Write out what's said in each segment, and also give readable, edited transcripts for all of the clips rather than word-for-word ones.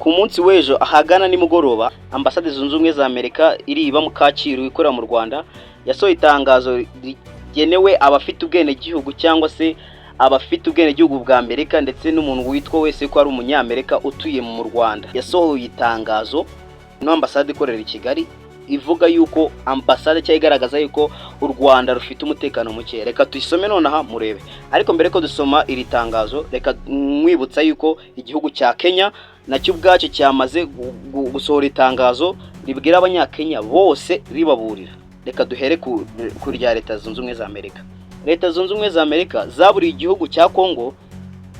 ku munsi w'ejo ahagana nimugoroba ambasade zunze ubumwe za Amerika iri iba mu Kacyiru ikorera mu Rwanda yasohoye itangazo rigenewe abafite ubwene gihugu cyangwa se abafite ubwene gihugu bwa Amerika ndetse n'umuntu witwa wese ko ari umunyamerika utuye mu Rwanda. Yasohoye itangazo no ambasade ikorera i Kigali ivuga yuko ambasade cyayigaragaza yuko u Rwanda rufite umutekano muke. Reka tuyisome nonaha murebe. Ariko mbere ko dusoma iri tangazo reka mwibutsa yuko igihugu cya Kenya nacyo ubwacyo cyamaze gusohora itangazo ribwira abanyakenya bose ribaburira. Reka duhere kuri rya Leta Zunze Ubumwe za Amerika. Leta Zunze Ubumwe za Amerika zaburiye igihugu cya Kongo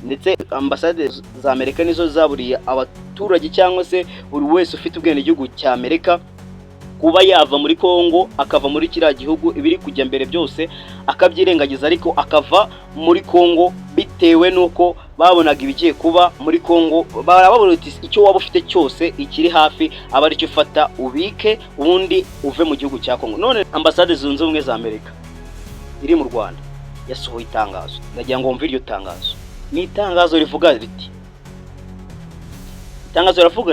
ndetse ambasade za Amerika nizo zaburiye abaturage cyangwa se buri wese ufite ubwene igihugu cya Amerika kuba yava muri Kongo akava muri kiriya gihugu ibiri kujya mbere byose akabyirengagiza ariko akava muri Kongo bitewe nuko babonaga ibigiye kuba muri Kongo. Barababura icyo waba ufite cyose ikiri hafi aba ari cyo ufata ubike ubundi uve mu gihugu cya Kongo. None ambasade zunze ubumwe za Amerika iri mu Rwanda yasohoye itangazo. Ndagira ngo mvire iryo tangazo. Ni itangazo rivuga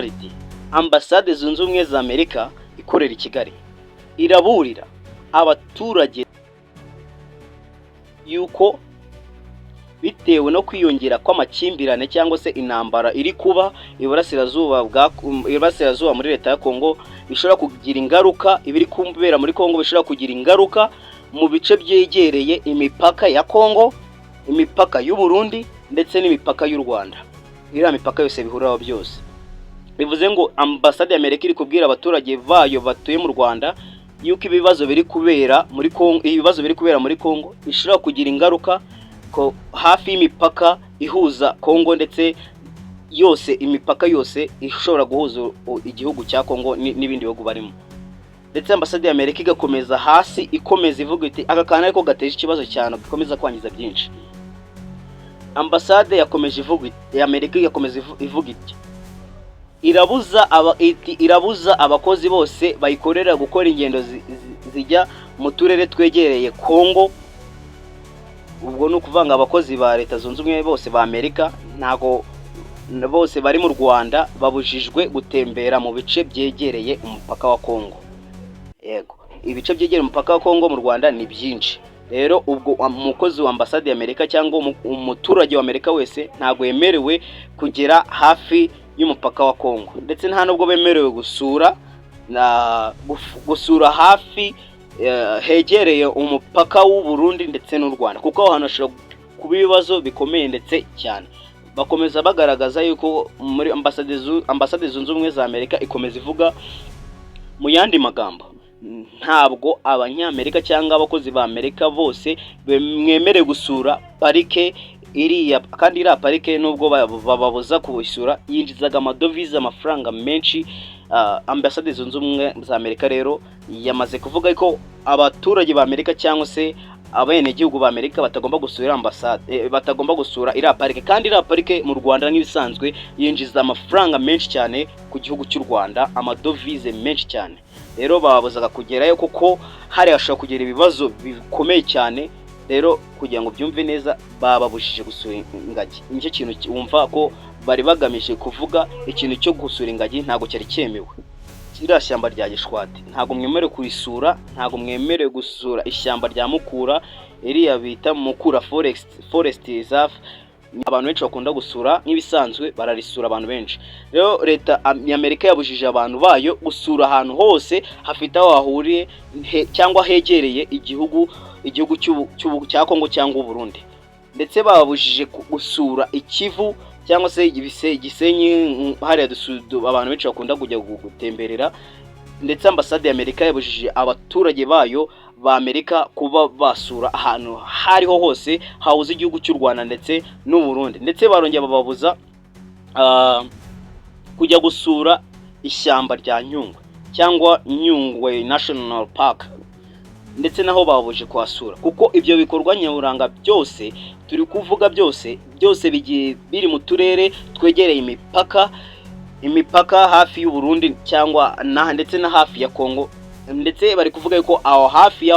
riti ambasade zunze ubumwe za Amerika ikorera i Kigali iraburira abaturage yuko bitewe no kwiyongera kw'amakimbirane cyangwa se intambara iri kuba iburasirazuba muri leta ya Kongo bishobora kugira ingaruka ibiri kumbera muri Kongo bishobora kugira ingaruka mu bice byegereye imipaka ya Kongo, imipaka y'u Burundi ndetse n'imipaka y'u Rwanda. Iriya mipaka yose bihuriraho byose. Bivuze ngo ambasade ya Amerika iri kubwira abaturage bayo batuye mu Rwanda yuko ibibazo biri kubera muri Kongo bishobora kugira ingaruka ko hafi y'imipaka ihuza Kongo ndetse yose imipaka yose ishobora guhuza igihugu cya Kongo n'ibindi bihugu barimo. Ndetse ambasade ya Amerika igakomeza hasi ikomeza ivuga iti aka kana ariko gateje ikibazo cyane gikomeza kwangiza byinshi. Ambasade yakomeje ivuga ya Amerika yakomeza ivuga iti irabuza abakozi bose bayikorera gukora ingendo zijya mu turere twegereye Kongo. Ubwo no kuvanga abakozi ba Leta Zunze Ubumwe bose ba Amerika ntago bose bari mu Rwanda babujijwe gutembera mu bice byegereye umupaka wa Kongo. Yego, ibice byegereye umupaka wa Kongo mu Rwanda ni byinshi. Rero ubwo umukozi wa ambasade ya Amerika cyangwa umuturage wa Amerika wese ntago yemerewe kugera hafi y'umupaka wa Kongo ndetse nta nubwo bemerewe gusura hafi hegereye umupaka w'u Burundi ndetse n'u Rwanda kuko aho hantu hashobora kuba ibibazo bikomeye ndetse cyane. Bakomeza bagaragaza yuko muri ambasade zunze ubumwe za Amerika ikomeza ivuga mu yandi magambo ntabwo abanyamerika cyangwa abakozi ba Amerika bose bemwemerewe gusura parike iriya kandi iriya parike nubwo bababuza kubisura yinjizaga amadovize amafaranga menshi. Ambasade zunze ubumwe za Amerika rero yamaze kuvuga ko abaturage ba Amerika cyangwa se abene gihugu ba Amerika batagomba gusura ambasade batagomba gusura iriya parike kandi iriya parike mu Rwanda nk'ibisanzwe yinjiza amafaranga menshi cyane ku gihugu cy'u Rwanda amadovize menshi cyane. Rero bababuzaga kugerayo kuko hari hashobora kugira ibibazo bikomeye cyane. Rero kugira ngo byumve neza bababujije gusura ingagi. Nicyo kintu wumva ko bari bagamije kuvuga ikintu cyo gusura ingagi ntago cyari cyemewe. Kiriya shyamba rya Gishwati ntago mwemerewe kurisura, ntago mwemerewe gusura ishyamba rya Mukura iriya bita Mukura Forest Reserve. Abantu benshi bakunda gusura nk'ibisanzwe bararisura abantu benshi. Rero leta ya Amerika yabujije abantu bayo gusura ahantu hose hafite aho hahuriye cyangwa hegereye igihugu cya Kongo cyangwa u Burundi. Ndetse babujije gusura Ikivu cyangwa se Gisenyi hariya abantu benshi bakunda kujya gutemberera. Ndetse ambasade ya Amerika yabujije abaturage bayo ba Amerika kuba basura ahantu hariho hose hahuza igihugu cy'u Rwanda ndetse n'u Burundi. Ndetse barongeye bababuza kujya gusura ishyamba rya Nyungwe cyangwa Nyungwe National Park ndetse naho babuje kuhasura kuko ibyo bikorwa nyaburanga byose turi kuvuga byose bigiye biri mu turere twegereye imipaka hafi y'u Burundi cyangwa ndetse na hafi ya Kongo. Ndetse bari kuvuga yuko aho hafi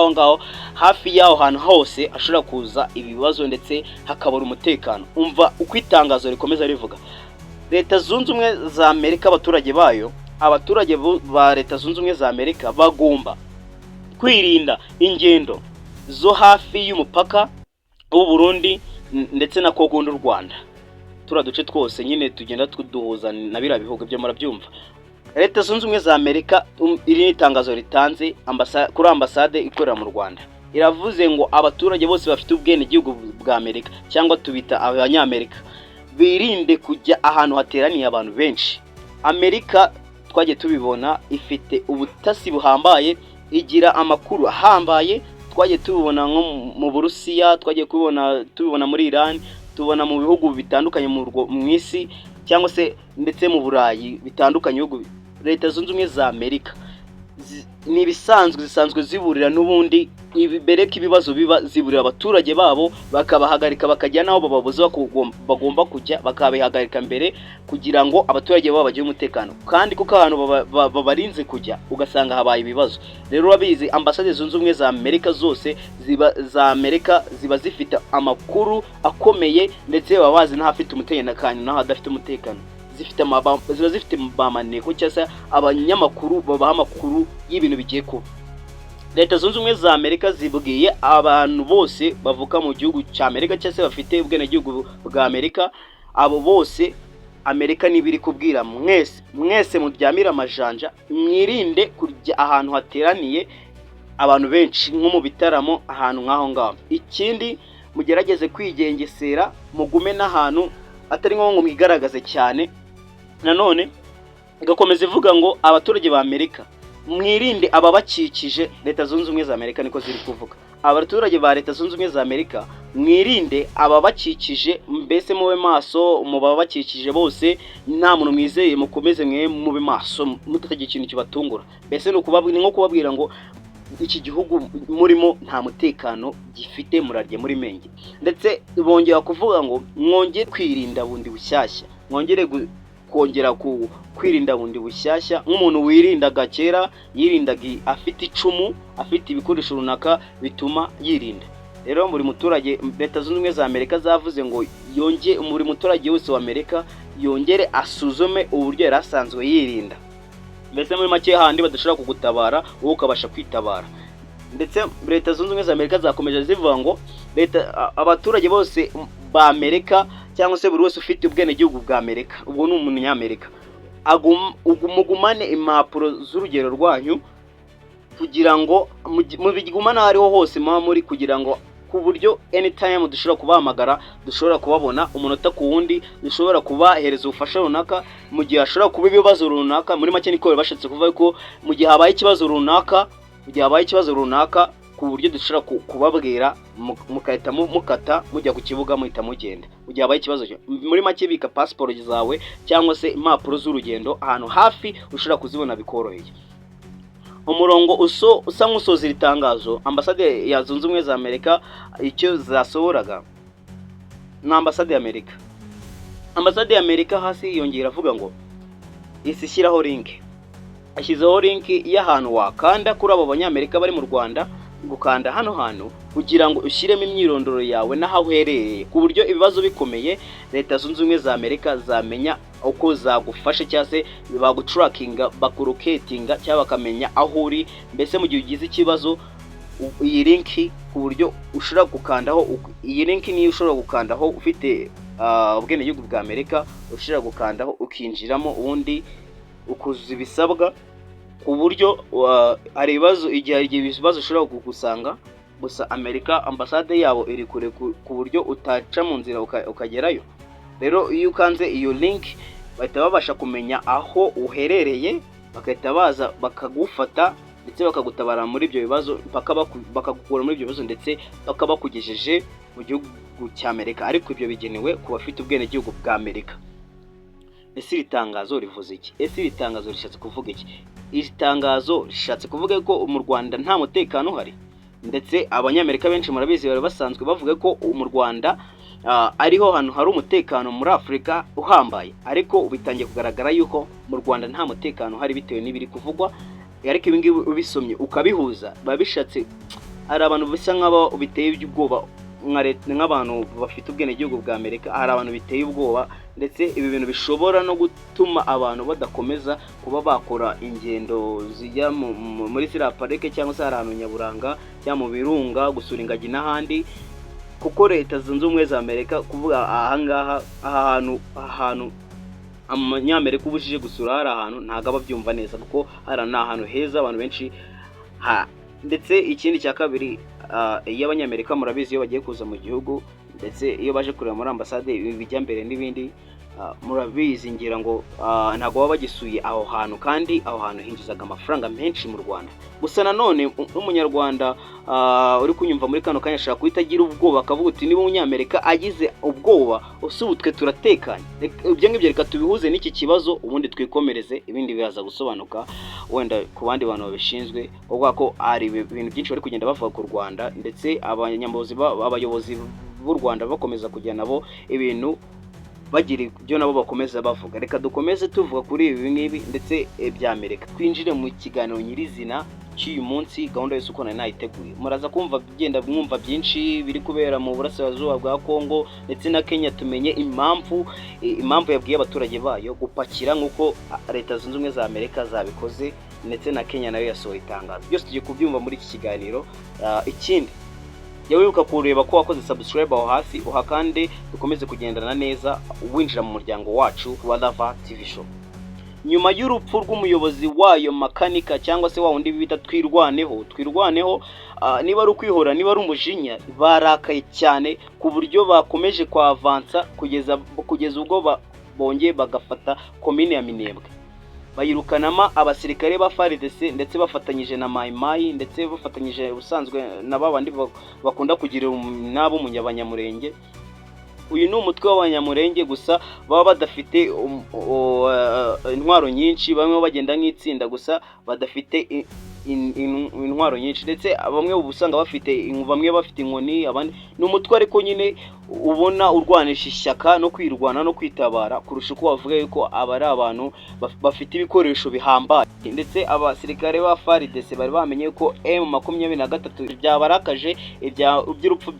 yaho hantu hose ashobora kuza ibibazo ndetse hakabura umutekano. Umva uko itangazo rikomeza rivuga Leta Zunze Ubumwe za Amerika, abaturage bayo, abaturage ba Leta Zunze Ubumwe za Amerika bagomba kwirinda ingendo zo hafi y'umupaka w'u Burundi ndetse na Kongo n'u Rwanda. Turaduce twose nyine tugenda tuduhuza na bira bihugu byo murabyumva. Leta Zunze Ubumwe za Amerika iri n'itangazo ritanze kuri ambasade ikorera mu Rwanda. Iravuze ngo abaturage bose bafite ubwene gihugu bwa Amerika cyangwa tubita abanyamerika birinde kujya ahantu hateraniye abantu benshi. Amerika twagiye tubibona ifite ubutasi buhambaye, igira amakuru ahambaye, twagiye tubibona nko mu Burusiya, twagiye tubibona muri Iran, tubona mu bihugu bitandukanye mu isi cyangwa se ndetse mu Burayi bitandukanye. Leta Zunze Ubumwe za Amerika ni zisanzwe ziburira n'ubundi bereka ibibazo biba ziburira abaturage babo, bakabahagarika bakajya naho bababuze bagomba kujya, bakabihagarika mbere kugira ngo abaturage babo bagire umutekano. Kandi kuko ahantu babarinze kujya ugasanga habaye ibibazo. Rero urabizi ambasade Zunze Ubumwe za Amerika zose ziba zifite amakuru akomeye, ndetse baba bazi n'ahafite umutekano n'aho adafite umutekano. Ziba zifite bamaneko cyangwa abanyamakuru babaha amakuru y'ibintu bigiye kuba. Leta Zunze Ubumwe za Amerika zibwiye abantu bose bavuka mu gihugu cya Amerika cyangwa se bafite ubwene gihugu bwa Amerika, abo bose Amerika nibiri kubwira mwese muryamira amajanja, mwirinde kujya ahantu hateraniye abantu benshi nko mu bitaramo, ahantu nk'aho ngaho. Ikindi mugerageze kwigengesera, mugume n'ahantu atari nko mwigaragaze cyane. Nanone igakomeza ivuga ngo abaturage ba Amerika mwirinde ababakikije. Leta Zunze Ubumwe za Amerika niko ziri kuvuga. Abaturage ba Leta Zunze Ubumwe za Amerika mwirinde ababakikije, mbese mube maso mu babakikije bose, nta muntu mwizeye, mukomeze mube maso mutagira ikintu kibatungura. Mbese nko kubabwira ngo iki gihugu murimo nta mutekano gifite, murarye muri menge. Ndetse bongera kuvuga ngo mwongere kwirinda bundi bushyashya, mwongere kongera kwirinda bundi bushyashya. Nk'umuntu wirindaga kera, yirindaga afite icumu, afite ibikoresho runaka bituma yirinda. Rero muri muturage, Leta Zunze Ubumwe za Amerika zavuze ngo muri muturage wese wa Amerika yongere asuzume uburyo yari asanzwe yirinda. Mbese muri make handi badashobora kugutabara wowe ukabasha kwitabara. Ndetse Leta Zunze Ubumwe za Amerika zakomeje zivuga ngo abaturage bose ba Amerika cyangwa se buri wese ufite ubwene gihugu bwa Amerika, ubwo ni umunyamerika, mugumane impapuro z'urugero rwanyu kugira ngo mubigumane hariho hose muba muri, kugira ngo ku buryo anytime dushobora kubahamagara, dushobora kubabona umunota ku wundi, dushobora kubahereza ubufasha runaka mu gihe hashobora kuba ibibazo runaka. Muri make niko bashatse kuvuga ko mu gihe habaye ikibazo runaka, ku buryo dushobora kubabwira mukahita mukata mujya ku kibuga muhita mugenda. Mu gihe habaye ikibazo, muri make bika passport zawe cyangwa se impapuro z'urugendo ahantu hafi ushobora kuzibona bikoroheye. Umurongo usa nk'usoza iri tangazo, ambasade ya Zunze Ubumwe za Amerika icyo zasohoraga na ambasade ya Amerika. Ambasade ya Amerika hasi yongera avuga ngo ishyiraho link, ashyizeho link y'ahantu wakanda kuri abo banyamerika bari mu Rwanda, gukanda hano hantu kugira ngo ushyiremo imyirondoro yawe n'aho uherereye, ku buryo ibibazo bikomeye Leta Zunze Ubumwe za Amerika zamenya uko zagufasha cyangwa se bagutrackinga, bakulocatinga cyangwa bakamenya aho uri. Mbese mu gihe ugize ikibazo, iyi link ku buryo ushobora gukandaho, iyi link niyo ushobora gukandaho ufite ubwene gihugu bwa Amerika, ushobora gukandaho ukinjiramo, ubundi ukuzuza ibisabwa, ku buryo hari ibibazo, igihe ibibazo ushobora kugusanga, gusa Amerika ambasade yabo iri kure ku buryo utaca mu nzira ukagerayo. Rero iyo ukanze iyo link bahita babasha kumenya aho uherereye, bagahita baza bakagufata ndetse bakagutabara muri ibyo bibazo, bakagukura muri ibyo bibazo ndetse bakabakugejeje mu gihugu cya Amerika. Ariko ibyo bigenewe ku bafite ubwene gihugu bwa Amerika. Ese iri tangazo rivuze iki? Ese iri tangazo rishatse kuvuga iki? Iri tangazo rishatse kuvuga ko mu Rwanda nta mutekano uhari, ndetse abanyamerika benshi murabizi bari basanzwe bavuga ko mu Rwanda ariho hantu hari umutekano muri Afurika uhambaye. Ariko bitangiye kugaragara yuko mu Rwanda nta mutekano hari bitewe n'ibiri kuvugwa. Ariko ibi ngibi ubisomye ukabihuza, babishatse ari abantu bisa nk'abo biteye ubwoba nk'abantu bafite ubwenegihugu bwa Amerika, hari abantu biteye ubwoba, ndetse ibi bintu bishobora no gutuma abantu badakomeza kuba bakora ingendo zijya muri ziriya parike cyangwa se ahantu nyaburanga cyangwa mu birunga gusura ingagi n'ahandi, kuko leta zunze ubumwe za Amerika kuvuga aha hantu Abanyamerika ubujije gusura hari ahantu ntago ababyumva neza, kuko hari n'ahantu heza abantu benshi ndetse ikindi cya kabiri, iyo Abanyamerika murabizi iyo bagiye kuza mu gihugu ndetse iyo baje kureba muri ambasade bijya mbere n'ibindi, murabizi ngira ngo ntago baba bagisuye aho hantu, kandi aho hantu hinjizaga amafaranga menshi mu Rwanda. Gusa nanone n'umunyarwanda uri kunyumva muri kano kanya ashaka guhita agira ubwoba akavuga uti niba Umunyamerika agize ubwoba usubutwe turatekanye. Ibyo ngibyo reka tubihuze n'iki kibazo ubundi twikomereze, ibindi bihaza gusobanuka wenda ku bandi bantu babishinzwe, kuko ko ari ibintu byinshi bari kugenda bavuga ku Rwanda, ndetse abayobozi b'u Rwanda bakomeza kujya nabo ibintu bagira ibyo nabo bakomeza bavuga. Reka dukomeze tuvuga kuri ibi ngibi ndetse bya Amerika, twinjire mu kiganiro nyirizina cy'uyu munsi. Gahunda yose uko nayiteguye, muraza kumva bigenda mwumva byinshi biri kubera mu burasirazuba bwa Kongo ndetse na Kenya, tumenye impamvu yabwiye abaturage bayo gupakira nk'uko leta zunze ubumwe za Amerika zabikoze, ndetse na Kenya nayo yasohoye itangazo. Byose tugiye kubyumva muri iki kiganiro. Ikindi jya wibuka kureba ko wakoze subscribe aho hasi, uhakande dukomeze kugendana neza winjira mu muryango wacu wa Lava TV Show. Nyuma y'urupfu rw'umuyobozi wayo makanika cyangwa se wa wundi bita twirwaneho, niba ari ukwihora niba ari umujinya, barakaye cyane ku buryo bakomeje kwavansa kugeza ubwo bongeye bagafata komine ya Minembwe, bayirukanamo abasirikare ba FARDC ndetse bafatanyije na Mayimayi, ndetse bafatanyije ubusanzwe na babandi bakunda kugira nabo munyabanyamurenge. Uyu ni umutwe w'abanyamurenge gusa baba badafite intwaro nyinshi, bamwe bagenda nk'itsinda gusa badafite intwaro nyinshi, ndetse bamwe ubusanga bamwe bafite inkoni, abandi ni umutwe ariko nyine ubona urwanisha ishyaka no kwirwana no kwitabara kurusha uko bavuga yuko aba ari abantu bafite ibikoresho bihambaye. Ndetse abasirikare ba FARDC bari bamenye ko M23 byabarakaje iby'urupfu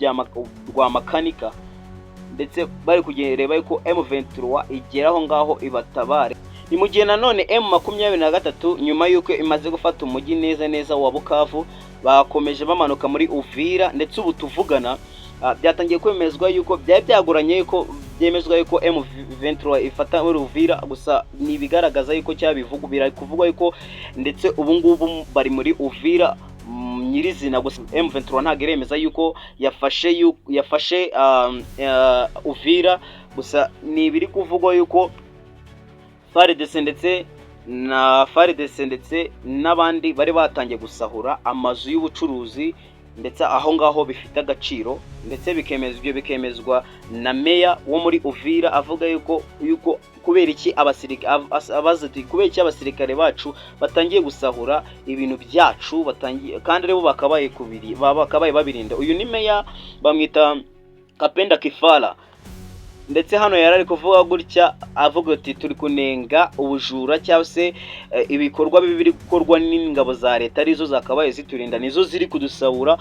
rwa makanika, ndetse bari kugereba yuko M23 igeraho ngaho ibatabare. Ni mu gihe nanone M23 nyuma yuko imaze gufata umujyi neza wa Bukavu, bakomeje bamanuka muri Uvira, ndetse ubu tuvugana byatangiye kwemezwa yuko byagoranye yuko byemezwa yuko M23 ifata muri Uvira, gusa ni bigaragaza yuko cyabivugubira kuvugwa yuko ndetse ubu ngubu bari muri Uvira nyirizina. Gusa M23 ntago iremeza yuko yafashe Uvira, gusa ni biri kuvugwa yuko FARDC ndetse n'abandi bari batangiye gusahura amazu y'ubucuruzi, ndetse aho ngaho bifite agaciro, ndetse bikemezwa na meya wo muri Uvira avuga yuko kubera iki abasirikare bacu batangiye gusahura ibintu byacu, kandi rebo bakabaye babirinda. Uyu ni meya bamwita Kapenda Kifala, ndetse hano yarari kuvuga gutya avuga ati turi kunenga ubujura cyangwa se ibikorwa biri gukorwa n'ingabo za leta arizo zakabaye ziturinda, nizo ziri kudusahura.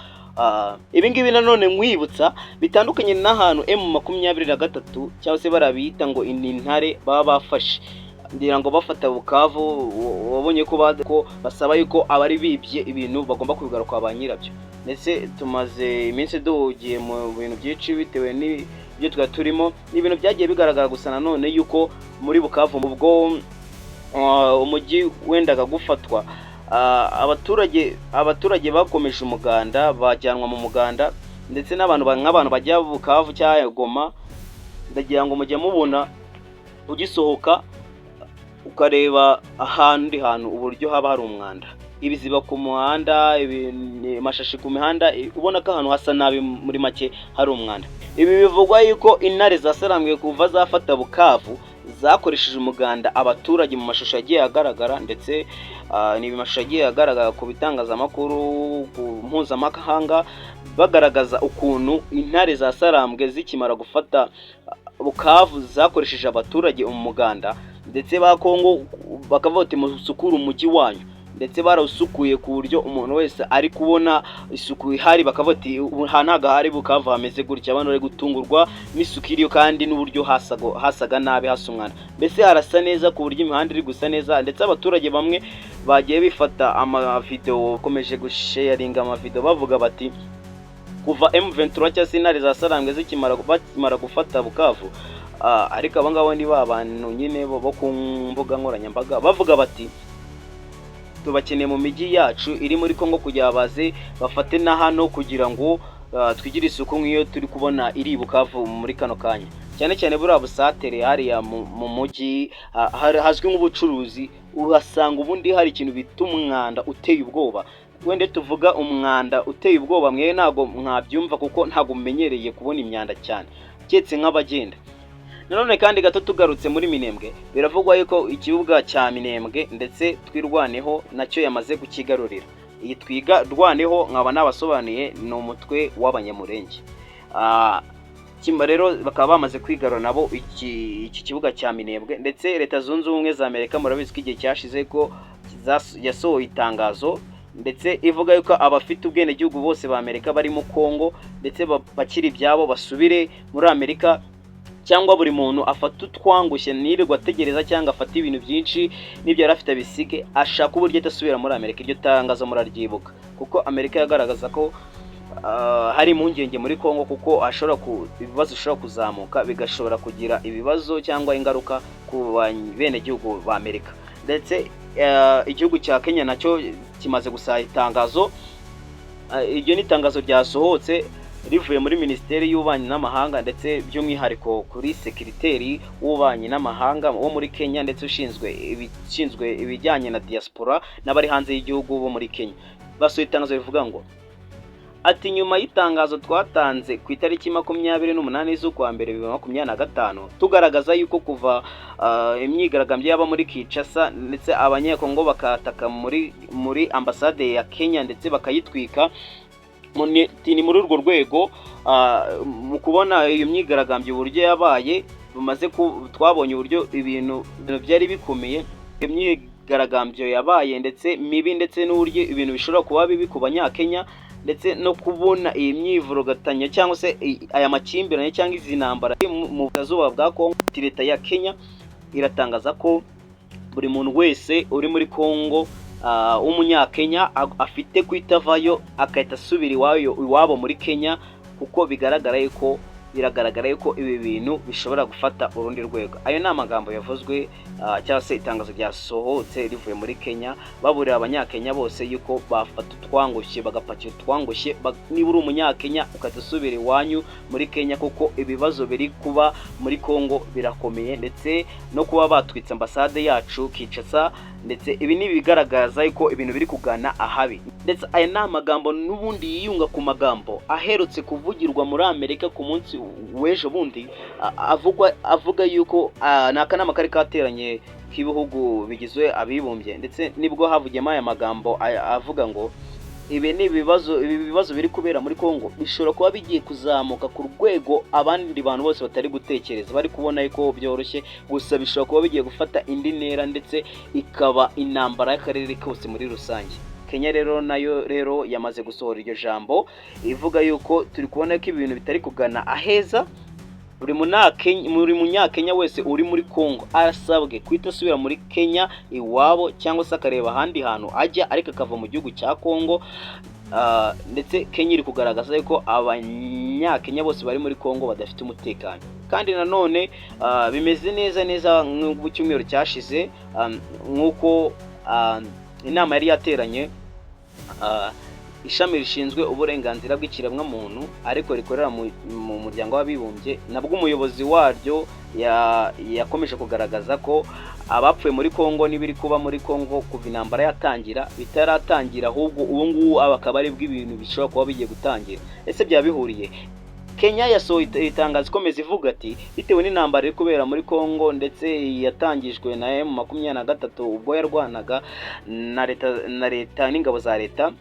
Ibi ngibi nanone nkwibutsa bitandukanye n'ahantu M23 cyangwa se barabita ngo intare baba bafashe, ngira ngo bafata Bukavu, wabonye ko basaba yuko abari bibye ibintu bagomba kubigaruka ba nyirabyo. Ndetse tumaze iminsi duhugiye mu bintu byinshi bitewe n'ibyo twari turimo, n'ibintu byagiye bigaragara. Gusa nanone yuko muri Bukavu ubwo umujyi wendaga gufatwa, abaturage bakomeje umuganda, bajyanwa mu muganda, ndetse nk'abantu bajya Bukavu cyangwa Goma, ndagira ngo mujye mubona ugisohoka ukareba ahandi hantu uburyo haba hari umwanda, ibiziba ku muhanda, amashashi ku mihanda, ubona ko ahantu hasa nabi, muri make hari umwanda. Ibi bivugwa yuko intare zasarambwe kuva zafata Bukavu zakoresheje umuganda abaturage mu mashusho yagiye agaragara, ndetse ni mashusho yagiye agaragara ku bitangazamakuru mpuzamahanga, bagaragaza ukuntu intare zasarambwe zikimara gufata Bukavu zakoresheje abaturage mu muganda, ndetse ba Kongo bakavuga ati musukura umujyi wanyu. ndetse barawusukuye ku buryo umuntu wese ari kubona isuku ihari, bakavuga ati ntago hari Bukavu hameze gutya, abantu bari gutungurwa n'isuku iriyo kandi n'uburyo hasaga nabi hasa umwanda. Mbese harasa neza ku buryo imihanda iri gusa neza, ndetse abaturage bamwe bagiye bifata amavideo, bakomeje gusharinga amavideo bavuga bati kuva M23 cyangwa se intare za Sarambwe zikimara gufata Bukavu, ariko abangabo ni babantu nyine bo ku mbuga nkoranyambaga bavuga bati tubakeneye mu migi yacu iri muri Kongo kugira baze bafate na hano kugira ngo twigire isuku nk'iyo turi kubona iri Bukavu muri kano kanya, cyane cyane buriya busatere hariya mu mujyi hazwi nk'ubucuruzi, uhasanga ubundi hari ikintu bita umwanda uteye ubwoba. Wende tuvuga umwanda uteye ubwoba mwe ntago mwabyumva kuko ntago mumenyereye kubona imyanda cyane cyetse nk'abagenda. Nanone kandi gato tugarutse muri Minembwe, biravugwa yuko ikibuga cya Minembwe ndetse twirwaneho nacyo yamaze kukigarurira. Iyi twigarwaneho nkaba nabasobanuye ni umutwe w'abanyamurenge. Kimba rero bakaba bamaze kwigarura nabo iki kibuga cya Minembwe, ndetse Leta Zunze Ubumwe za Amerika murabizi ko igihe cyashize ko yasohoye itangazo ndetse ivuga yuko abafite ubwene gihugu bose ba Amerika bari mu Kongo ndetse bakiri byabo basubire muri Amerika, cyangwa buri muntu afata utwangushye nirirwa ategereza cyangwa afata ibintu byinshi n'ibyo yarafite bisige ashaka uburyo atasubira muri Amerika. Iryo tangazo muraryibuka kuko Amerika yagaragaza ko hari impungenge muri Kongo kuko ibibazo bishobora kuzamuka bigashobora kugira ibibazo cyangwa ingaruka ku bene gihugu ba Amerika. Ndetse igihugu cya Kenya nacyo kimaze gusaha itangazo, iryo ni itangazo ryasohotse rivuye muri Minisiteri y'Ububanyi n'Amahanga ndetse by'umwihariko kuri Sekreteri w'Ububanyi n'Amahanga wo muri Kenya ndetse ushinzwe ibijyanye na diaspora n'abari hanze y'igihugu bo muri Kenya. Basohoye itangazo rivuga ngo ati nyuma y'itangazo twatanze ku itariki 28 z'ukwa mbere 2025 tugaragaza yuko kuva imyigaragambyo yaba muri Kinshasa ndetse abanyekongo bakataka muri ambasade ya Kenya ndetse bakayitwika ni muri urwo rwego mu kubona iyo myigaragambyo uburyo yabaye twabonye uburyo ibintu byari bikomeye, imyigaragambyo yabaye ndetse mibi ndetse n'uburyo ibintu bishobora kuba bibi ku banyakenya, ndetse no kubona iyi myivurugatanya cyangwa se aya makimbirane cyangwa izi ntambara mu Burasirazuba bwa Kongo. Leta ya Kenya iratangaza ko buri muntu wese uri muri Kongo umunyakenya afite kwitavayo akahita asubira iwabo muri Kenya, kuko biragaragara yuko ibi bintu bishobora gufata urundi rwego. Ayo ni amagambo yavuzwe cyangwa se itangazo ryasohotse rivuye muri Kenya baburira abanyakenya bose yuko bafata utwangushye bagapakira utwangushye, niba uri umunyakenya ukahita usubira iwanyu muri Kenya kuko ibibazo biri kuba muri Kongo birakomeye, ndetse no kuba batwitse ambasade yacu Kinshasa, ndetse ibi ni bigaragaza yuko ibintu biri kugana ahabi. Ndetse aya ni amagambo n'ubundi yiyunga ku magambo aherutse kuvugirwa muri Amerika ku munsi w'ejo bundi, avuga yuko n'akanama kari kateranye k'ibihugu bigizwe abibumbye, ndetse nibwo havugiyemo aya magambo avuga ngo ibi bibazo biri kubera muri Kongo bishobora kuba bigiye kuzamuka ku rwego abandi bantu bose batari gutekereza, bari kubona yuko byoroshye, gusa bishobora kuba bigiye gufata indi ntera ndetse ikaba intambara y'akarere kose muri rusange. Kenya nayo yamaze gusohora iryo jambo ivuga yuko turi kubona ko ibintu bitari kugana aheza. Buri munyakenya wese uri muri Kongo arasabwe kwita asubira muri Kenya iwabo, cyangwa se akareba ahandi hantu ajya ariko akava mu gihugu cya Kongo. Ndetse Kenya iri kugaragaza yuko abanyakenya bose bari muri Kongo badafite umutekano. Kandi nanone bimeze neza mu cyumweru cyashize nk'uko inama yari yateranye ishami rishinzwe uburenganzira bw'ikiremwa muntu ariko rikorera mu muryango w'abibumbye, nabwo umuyobozi waryo yakomeje kugaragaza ko abapfuye muri Kongo n'ibiri kuba muri Kongo kuva intambara yatangira bitaratangira, ahubwo ubu ngubu akaba ari bw'ibintu bishobora kuba bigiye gutangira. Ese byabihuriye Kenya yasohoye itangazo ikomeza ivuga ati bitewe n'intambara iri kubera muri Kongo ndetse yatangijwe na M23 ubwo yarwanaga na leta n'ingabo za leta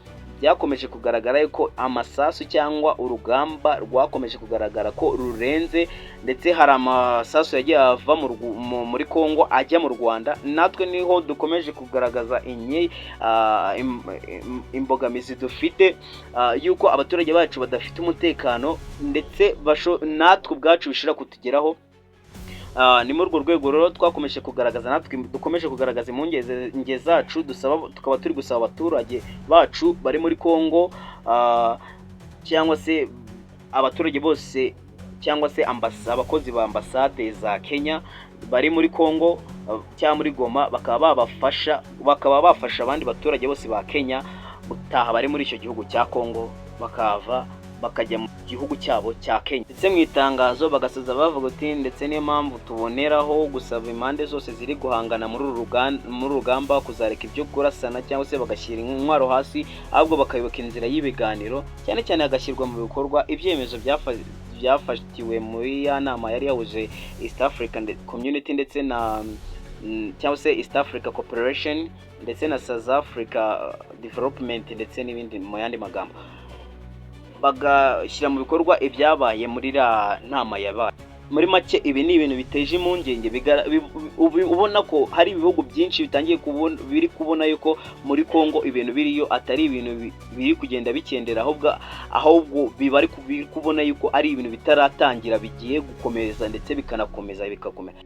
byakomeje kugaragara yuko amasasu cyangwa urugamba rwakomeje kugaragara ko rurenze, ndetse hari amasasu yagiye ava muri Kongo ajya mu Rwanda. Natwe niho dukomeje kugaragaza imbogamizi dufite, yuko abaturage bacu badafite umutekano, ndetse natwe ubwacu bishira kutugeraho. Ni muri urwo rwego rero twakomeje kugaragaza, natwe dukomeje kugaragaza impungenge zacu, tukaba turi gusaba abaturage bacu bari muri Kongo, cyangwa se abaturage bose, cyangwa se abakozi ba ambasade za Kenya bari muri Kongo cyangwa muri Goma, bakaba bafasha abandi baturage bose ba Kenya gutaha bari muri icyo gihugu cya Kongo, bakajya mu gihugu cyabo cya Kenya. Ndetse mu itangazo bagasoza bavuga ati ndetse niyo mpamvu tuboneraho gusaba impande zose ziri guhangana muri rugamba kuzareka ibyo kurasana, cyangwa se bagashyira intwaro hasi, ahubwo bakayoboka inzira y'ibiganiro, cyane cyane hagashyirwa mu bikorwa ibyemezo byafatiwe muri ya nama yari yahuje East African Community ndetse cyangwa se East Africa Cooperation ndetse na South Africa Development ndetse n'ibindi mu yandi magambo, bagashyira mu bikorwa ibyabaye muri nama yabaye. Muri make ibi ni ibintu biteje impungenge, ubona ko hari ibihugu byinshi bitangiye biri kubona yuko muri Kongo ibintu biriyo atari ibintu biri kugenda bikendera, ahubwo bari kubona yuko ari ibintu bitaratangira, bigiye gukomeza ndetse bikanakomeza bikakomera.